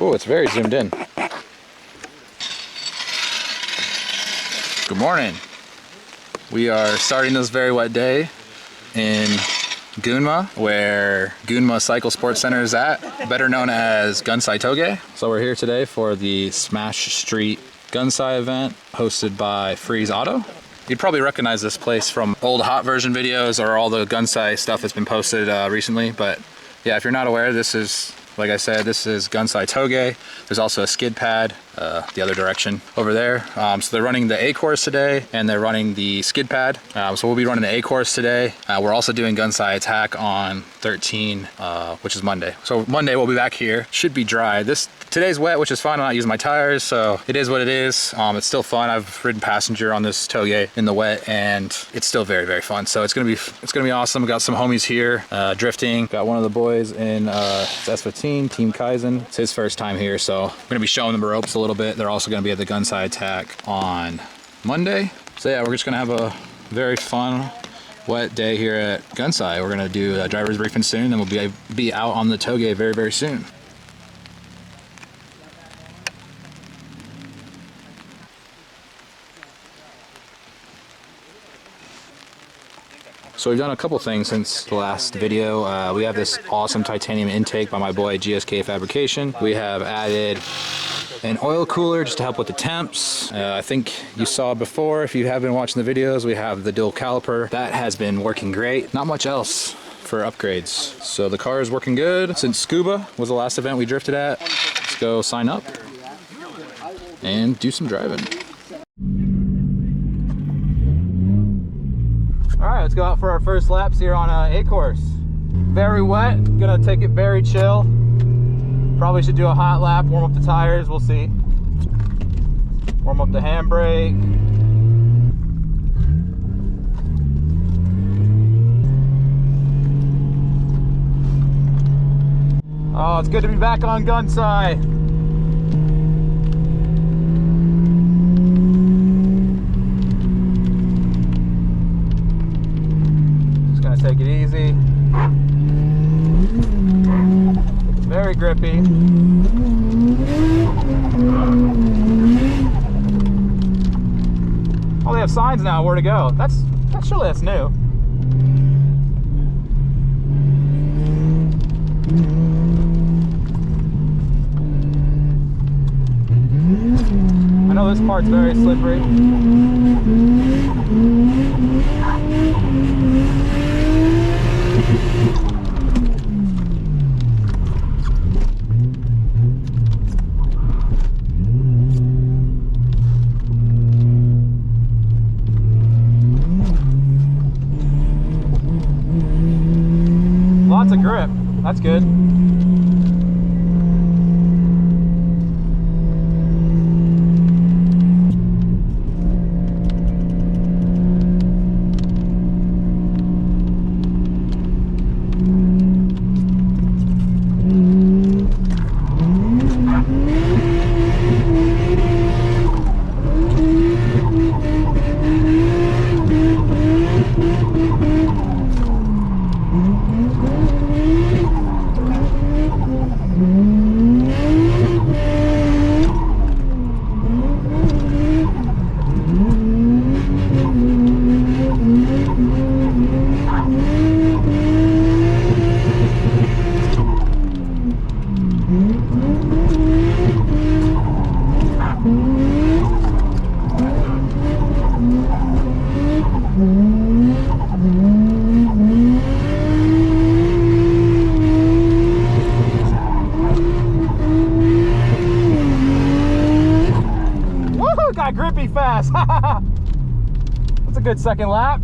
Oh, it's very zoomed in. Good morning. We are starting this very wet day in Gunma, where Gunma Cycle Sports Center is at, better known as Gunsai Touge. So we're here today for the Smash Street Gunsai event hosted by Freeze Auto. You'd probably recognize this place from old hot version videos or all the Gunsai stuff that's been posted recently, but yeah, if you're not aware, this is, like I said, this is Gunsai Touge. There's also a skid pad the other direction over there. So they're running the A course today and they're running the skid pad. So we'll be running the A course today. We're also doing Gunsai Attack on 13, which is Monday. So Monday we'll be back here. Should be dry. Today's wet, which is fine. I'm not using my tires, so it is what it is. It's still fun. I've ridden passenger on this Touge in the wet, and it's still very, very fun. So it's gonna be awesome. We got some homies here drifting. Got one of the boys in S15, Team Gaijin. It's his first time here, so I'm gonna be showing them the ropes a little bit. They're also gonna be at the Gunsai Attack on Monday. So yeah, we're just gonna have a very fun, wet day here at Gunsai. We're gonna do a driver's briefing soon, and we'll be out on the Touge very, very soon. So we've done a couple things since the last video. We have this awesome titanium intake by my boy GSK Fabrication. We have added an oil cooler just to help with the temps. I think you saw before, if you have been watching the videos, we have the dual caliper. That has been working great. Not much else for upgrades. So the car is working good. Since Scuba was the last event we drifted at, let's go sign up and do some driving. Alright, let's go out for our first laps here on A course. Very wet, gonna take it very chill. Probably should do a hot lap, warm up the tires, we'll see. Warm up the handbrake. Oh, it's good to be back on Gunsai. Take it easy. Very grippy. Oh, they have signs now where to go. Surely that's new. I know this part's very slippery. Lots of grip. That's good. Got grippy fast. That's a good second lap.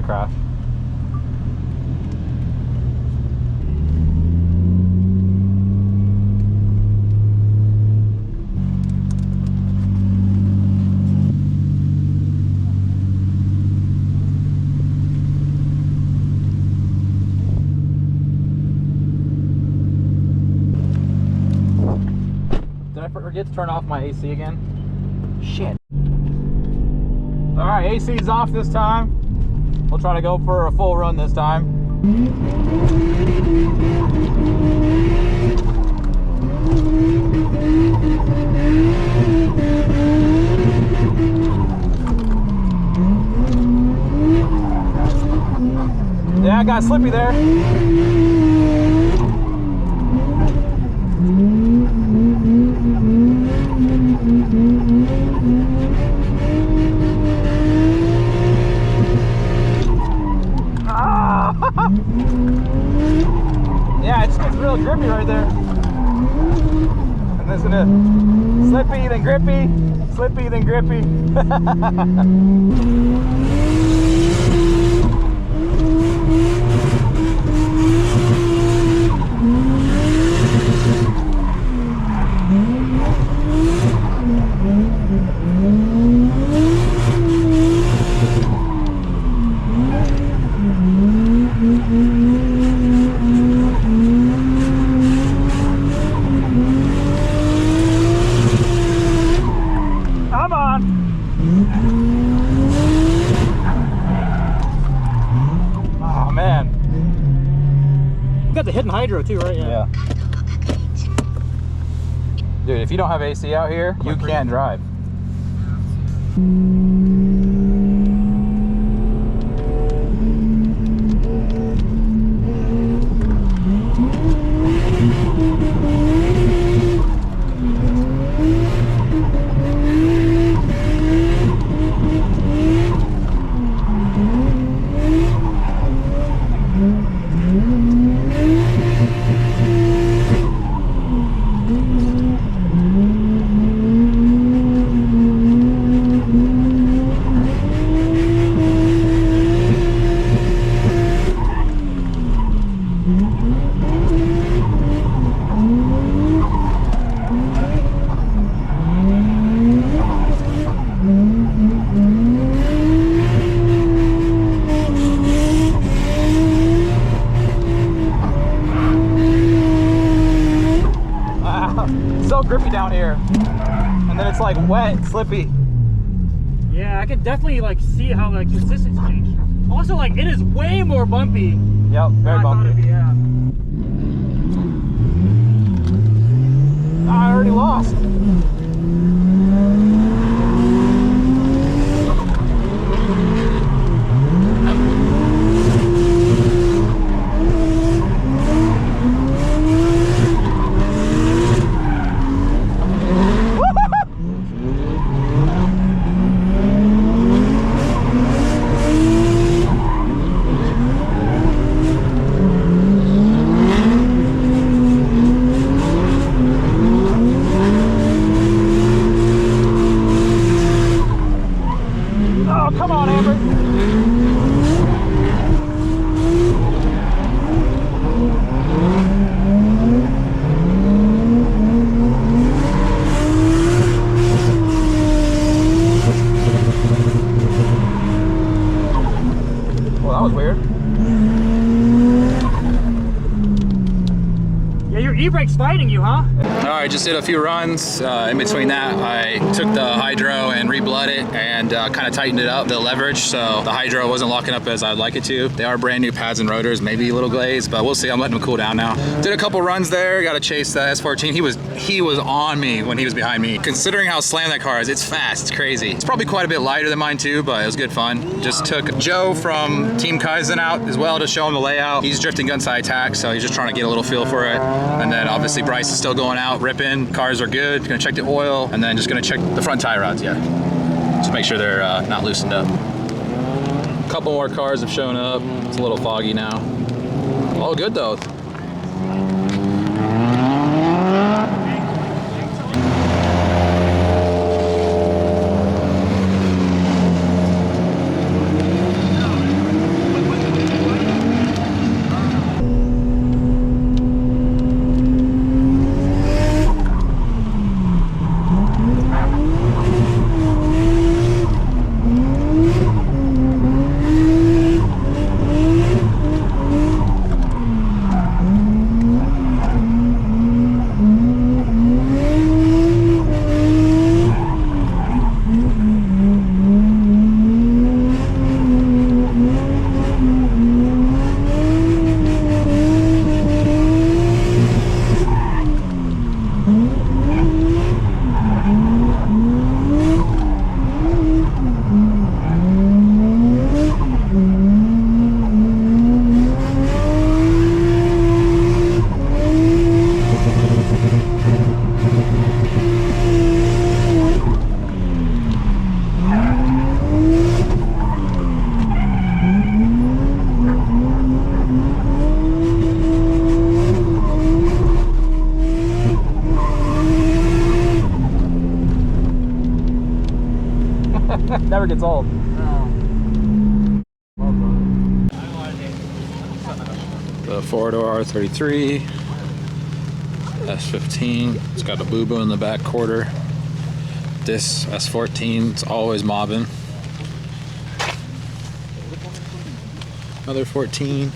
crash. Did I forget to turn off my AC again? Shit. Alright, AC's off this time. We'll try to go for a full run this time. Yeah, I got slippy there. Yeah, it's real grippy right there. And listen to it. Slippy, then grippy, slippy, then grippy. Come on. Oh man. You got the hidden hydro too, right? Yeah. Dude, if you don't have AC out here, you can't drive. So grippy down here, and then it's like wet and slippy. Yeah, I can definitely like see how the consistency changed. Also, like it is way more bumpy. Yep, very bumpy. Yeah. I already lost. Come on, Amber. Well, that was weird. Yeah, your e-brake's fighting you, huh? Alright, just did a few runs. In between that, I took the hydro and re-blood it and kind of tightened it up, the leverage, so the hydro wasn't locking up as I'd like it to. They are brand new pads and rotors, maybe a little glazed, but we'll see. I'm letting them cool down now. Did a couple runs there, got to chase the S14. He was on me when he was behind me. Considering how slammed that car is, it's fast, it's crazy. It's probably quite a bit lighter than mine too, but it was good fun. Just took Joe from Team Gaijin out as well to show him the layout. He's drifting Gunsai ATTACK, so he's just trying to get a little feel for it. And then obviously Bryce is still going out, ripping. Cars are good. Gonna check the oil, and then just gonna check the front tie rods, yeah. Just make sure they're not loosened up. A couple more cars have shown up. It's a little foggy now. All good though. Never gets old. The 4-door R33, S15. It's got a boo-boo in the back quarter. This S14, it's always mobbing. Another 14.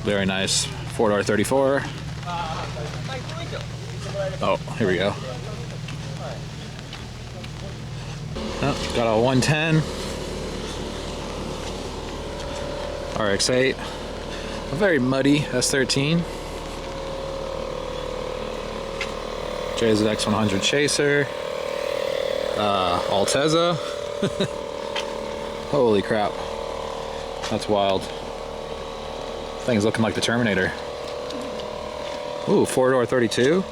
Very nice 4-door 34. Oh, here we go. Oh, got a 110. RX8. A very muddy S13. JZX110 Chaser. Altezza. Holy crap. That's wild. Thing's looking like the Terminator. Ooh, 4-door 32.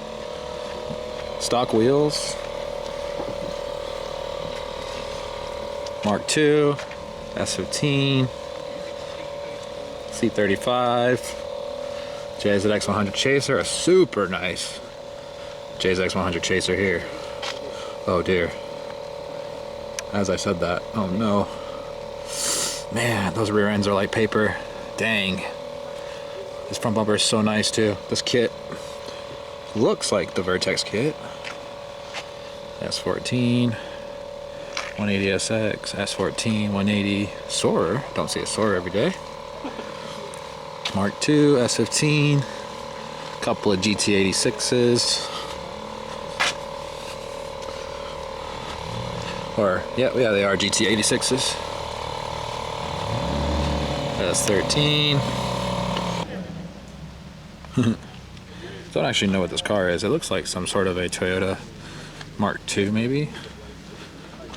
Stock wheels. Mark II. S15. C35. JZX110 Chaser. A super nice JZX110 Chaser here. Oh dear. As I said that. Oh no. Man, those rear ends are like paper. Dang. This front bumper is so nice too. This kit looks like the Vertex kit. S14, 180SX, S14, 180 Soarer. Don't see a Soarer every day. Mark II, S15, couple of GT86s. Or, yeah, they are GT86s. S13. Don't actually know what this car is. It looks like some sort of a Toyota Mark II maybe,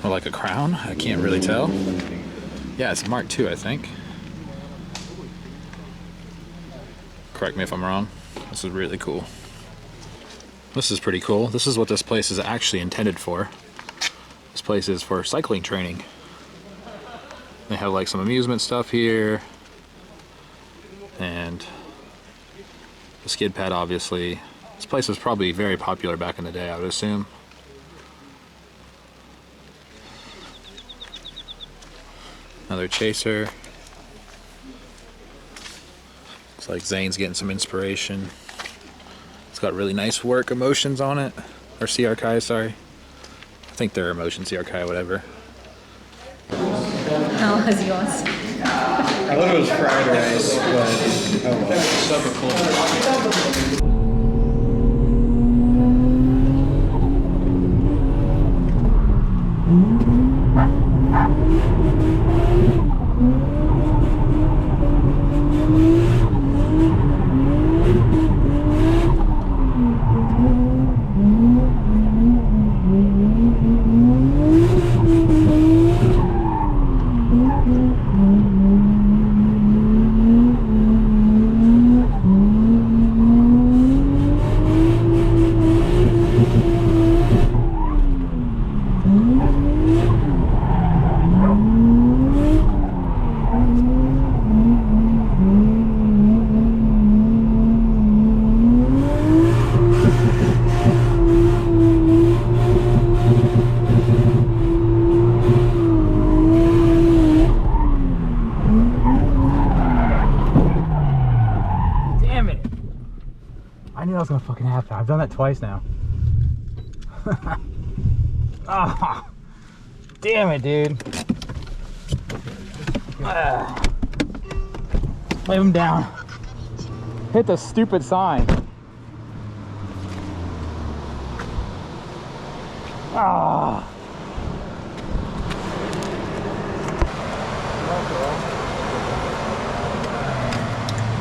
or like a Crown. I can't really tell. Yeah, it's a Mark II, I think. Correct me if I'm wrong. This is really cool. This is pretty cool. This is what this place is actually intended for. This place is for cycling training. They have like some amusement stuff here, and the skid pad, obviously. This place was probably very popular back in the day, I would assume. Another Chaser. Looks like Zane's getting some inspiration. It's got really nice work emotions on it. Or CRK, sorry. I think they're emotion CRK, whatever. How was yours? I thought it was fried rice, but oh well. I knew that was gonna fucking happen. I've done that twice now. Oh, damn it, dude. Lay him down. Hit the stupid sign. Ah.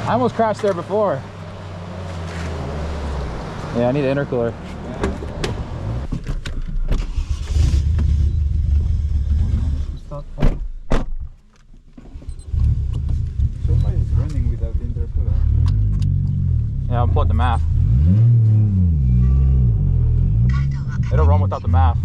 I almost crashed there before. Yeah, I need an intercooler. So far it's running without the intercooler. Yeah, I'll plug the MAF. It'll run without the MAF.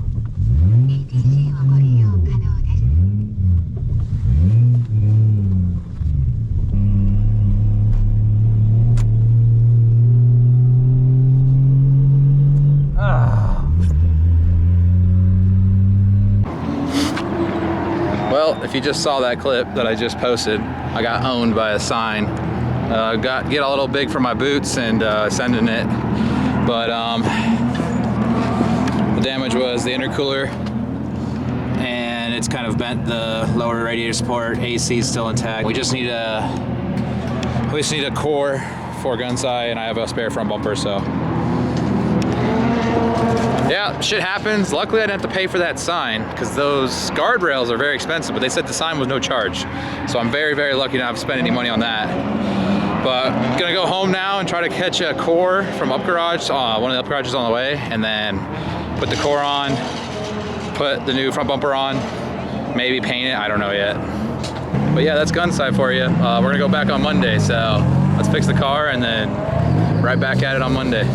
if you just saw that clip that I just posted, I got owned by a sign. Get a little big for my boots and sending it. But the damage was the intercooler, and it's kind of bent the lower radiator support. AC is still intact. We just need a core for Gunsai, and I have a spare front bumper, so. Yeah, shit happens. Luckily I didn't have to pay for that sign because those guardrails are very expensive, but they said the sign was no charge. So I'm very, very lucky not to have to spend any money on that. But I'm gonna go home now and try to catch a core from Up Garage. One of the Up Garages on the way, and then put the core on, put the new front bumper on, maybe paint it, I don't know yet. But yeah, that's Gunsai for you. We're gonna go back on Monday, so let's fix the car and then right back at it on Monday.